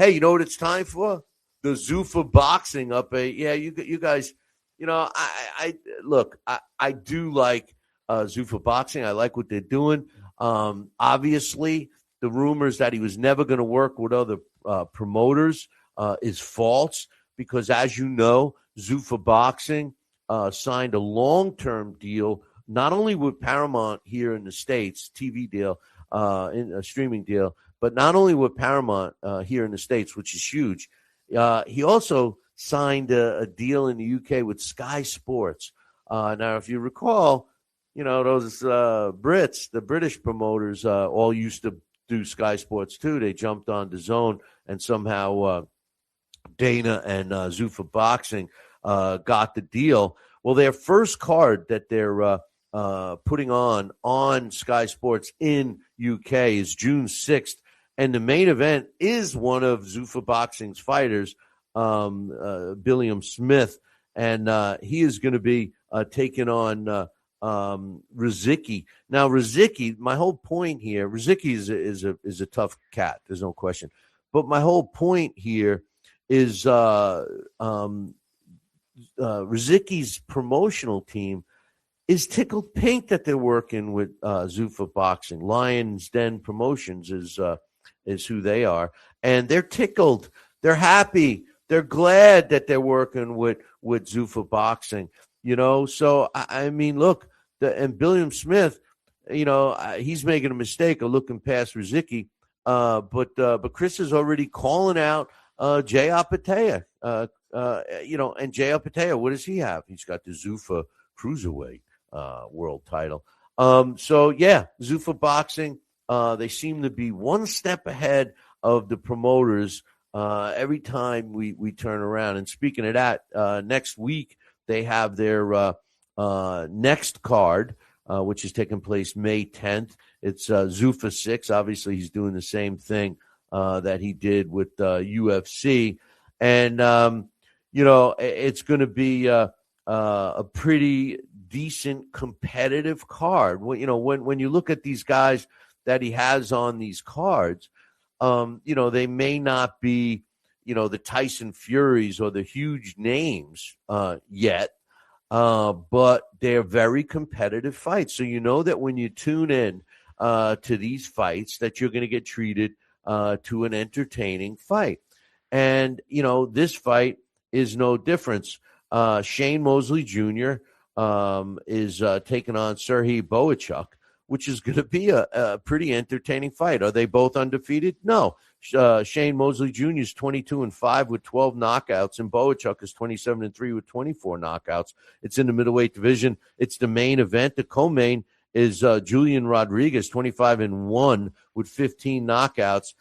Hey, you know what it's time for? The Zuffa Boxing you guys, I look, I do like Zuffa Boxing. I like what they're doing. Obviously, the rumors that he was never going to work with other promoters is false because, as you know, Zuffa Boxing signed a long-term deal not only with Paramount here in the States, TV deal, in a streaming deal, but not only with Paramount here in the States, which is huge. He also signed a deal in the UK with Sky Sports. Now, if you recall, those Brits, the British promoters, all used to do Sky Sports too. They jumped on the Zone, and somehow Dana and Zuffa Boxing got the deal. Well, their first card that they're putting on Sky Sports in UK is June 6th, and the main event is one of Zuffa Boxing's fighters, Billiam Smith, and he is going to be taking on Riziki. Now, Riziki, my whole point here, Riziki is a tough cat. There's no question. But my whole point here is Riziki's promotional team is tickled pink that they're working with Zuffa Boxing. Lions Den Promotions is who they are, and they're tickled. They're happy. They're glad that they're working with Zuffa Boxing. So I mean, look, and Billiam Smith, he's making a mistake of looking past Riziki, but Chris is already calling out Jay Apatea. And Jay Apatea, what does he have? He's got the Zuffa Cruiserweight world title. Zuffa Boxing, they seem to be one step ahead of the promoters every time we turn around. And speaking of that, next week they have their next card, which is taking place May 10th. It's Zuffa 6. Obviously, he's doing the same thing that he did with UFC. And, it's going to be a pretty decent competitive card. When you look at these guys that he has on these cards, they may not be, the Tyson Furies or the huge names yet, but they're very competitive fights. So you know that when you tune in to these fights that you're going to get treated to an entertaining fight. And, this fight is no difference. Shane Mosley Jr. Is taking on Serhii Bohachuk, which is going to be a pretty entertaining fight. Are they both undefeated? No. Shane Mosley Jr. is 22-5 with 12 knockouts, and Bohachuk is 27-3 with 24 knockouts. It's in the middleweight division. It's the main event. The co-main is Julian Rodriguez, 25-1 with 15 knockouts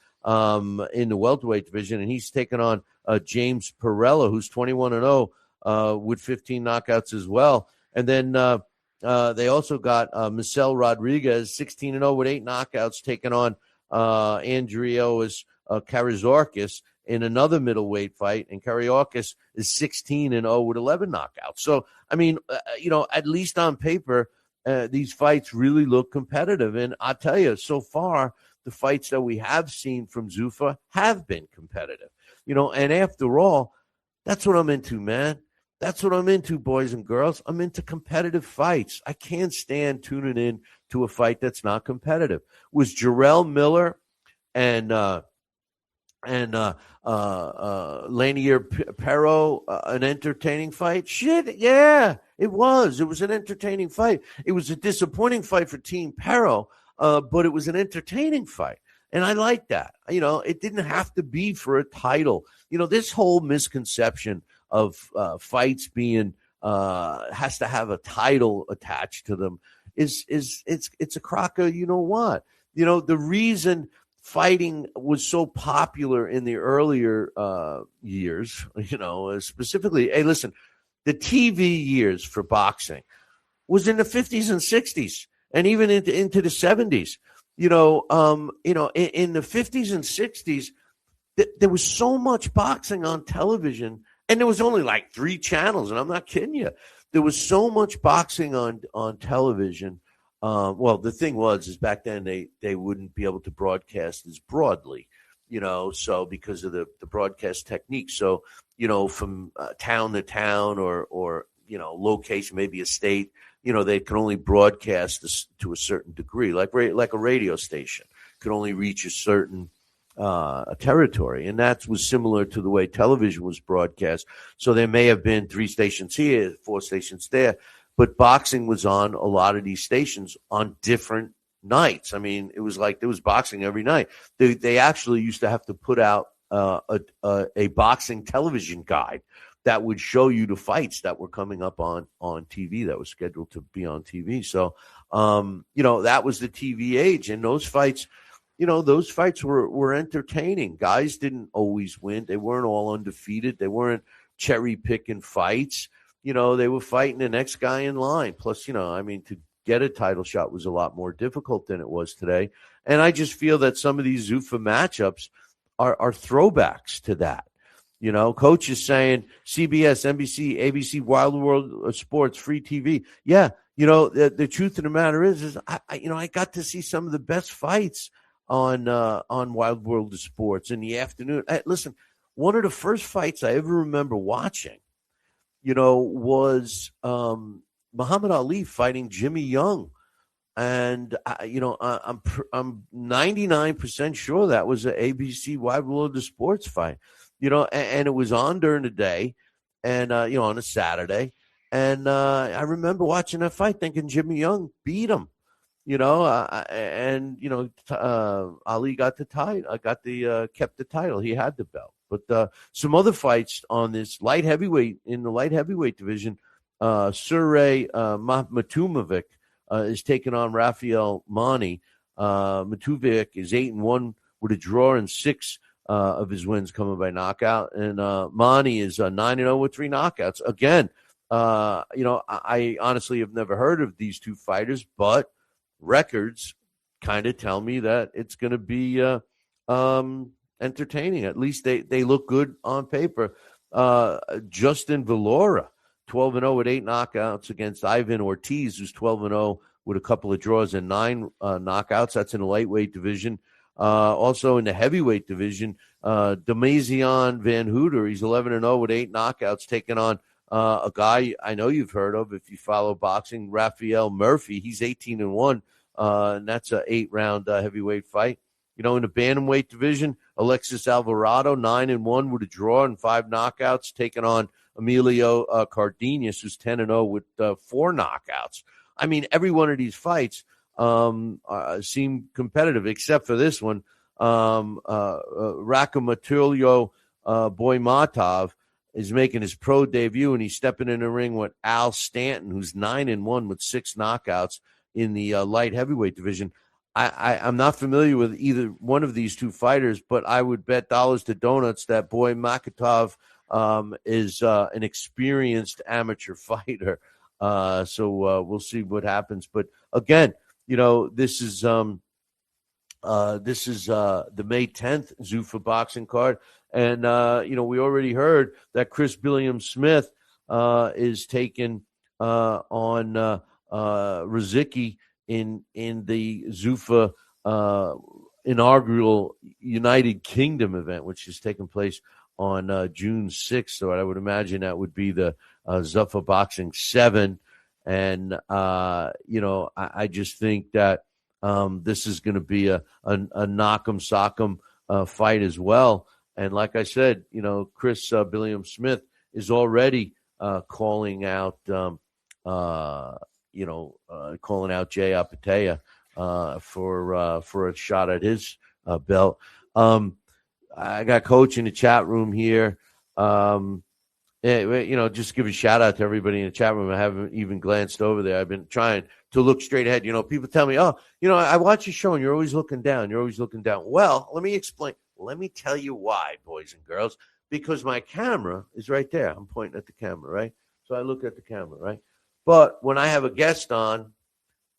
in the welterweight division, and he's taking on James Perella, who's 21-0 with 15 knockouts as well. And then they also got Michelle Rodriguez, 16-0 with 8 knockouts, taking on Andrios Karizorkis in another middleweight fight. And Karizorkis is 16-0 with 11 knockouts. So, I mean, at least on paper, these fights really look competitive. And I'll tell you, so far, the fights that we have seen from Zuffa have been competitive. And after all, that's what I'm into, man. That's what I'm into, boys and girls. I'm into competitive fights. I can't stand tuning in to a fight that's not competitive. Was Jarrell Miller and Lanier Perro an entertaining fight? Shit, yeah, it was. It was an entertaining fight. It was a disappointing fight for Team Perro, but it was an entertaining fight. And I like that. It didn't have to be for a title. This whole misconception of fights being has to have a title attached to them it's a crock of what. The reason fighting was so popular in the earlier years, specifically, hey, listen, the TV years for boxing was in the 50s and 60s and even into the 70s. In the 50s and 60s, there was so much boxing on television, and there was only like 3 channels, and I'm not kidding you. There was so much boxing on television. Well, the thing is back then they wouldn't be able to broadcast as broadly. so because of the broadcast technique. So, from town to town or location, maybe a state, they can only broadcast this to a certain degree, like a radio station could only reach a certain territory. And that was similar to the way television was broadcast. So there may have been 3 stations here, 4 stations there, but boxing was on a lot of these stations on different nights. I mean, it was like there was boxing every night. They actually used to have to put out a boxing television guide that would show you the fights that were coming up on TV that was scheduled to be on TV. So, that was the TV age, and those fights were entertaining. Guys didn't always win. They weren't all undefeated. They weren't cherry picking fights. They were fighting the next guy in line. Plus, to get a title shot was a lot more difficult than it was today. And I just feel that some of these Zuffa matchups are throwbacks to that. Coach is saying CBS, NBC, ABC, Wild World Sports, free TV. Yeah, the truth of the matter is I got to see some of the best fights on Wild World of Sports in the afternoon. Listen, one of the first fights I ever remember watching, was Muhammad Ali fighting Jimmy Young. And, I'm 99% sure that was an ABC Wild World of Sports fight, and it was on during the day and, on a Saturday. And I remember watching that fight thinking Jimmy Young beat him, Ali got the title, kept the title. He had the belt. But some other fights on this in the light heavyweight division, Surrey Matumovic is taking on Rafael Mani. Matumovic is 8-1 with a draw and 6 of his wins coming by knockout, and Mani is 9-0 with 3 knockouts. Again, I honestly have never heard of these two fighters, but records kind of tell me that it's going to be entertaining. At least they look good on paper. Justin Villora, 12-0 with 8 knockouts against Ivan Ortiz, who's 12-0 with a couple of draws and 9 knockouts. That's in the lightweight division. Also in the heavyweight division, Damazian Van Hooter, he's 11-0 with 8 knockouts, taking on a guy I know you've heard of if you follow boxing, Raphael Murphy. He's 18-1, and that's an 8-round heavyweight fight. In the bantamweight division, Alexis Alvarado, 9-1 with a draw and 5 knockouts, taking on Emilio Cardenas, who's 10-0 with 4 knockouts. I mean, every one of these fights seem competitive, except for this one. Rakhmatullo Boymatov is making his pro debut, and he's stepping in the ring with Al Stanton, who's 9-1 with 6 knockouts in the light heavyweight division. I'm not familiar with either one of these two fighters, but I would bet dollars to donuts that Boymatov is an experienced amateur fighter. So we'll see what happens. But again, this is the May 10th Zuffa Boxing card. And, we already heard that Chris Billiam-Smith is taking on Rizicki in the Zuffa inaugural United Kingdom event, which is taking place on June 6th. So I would imagine that would be the Zuffa Boxing 7. And, I just think that this is going to be a knock'em sock'em fight as well. And like I said, Chris Billiam-Smith is already calling out, calling out Jay Apatea for a shot at his belt. I got Coach in the chat room here. Just give a shout out to everybody in the chat room. I haven't even glanced over there. I've been trying to look straight ahead. People tell me, I watch your show and you're always looking down. You're always looking down. Well, let me explain. Let me tell you why, boys and girls, because my camera is right there. I'm pointing at the camera, right? So I look at the camera, right? But when I have a guest on,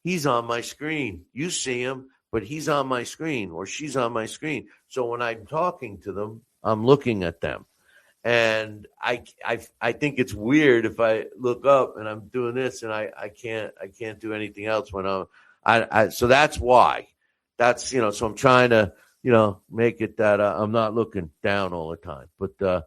he's on my screen. You see him, but he's on my screen or she's on my screen. So when I'm talking to them, I'm looking at them. And I think it's weird if I look up and I'm doing this and I can't do anything else when so that's why. So I'm trying to make it that I'm not looking down all the time. But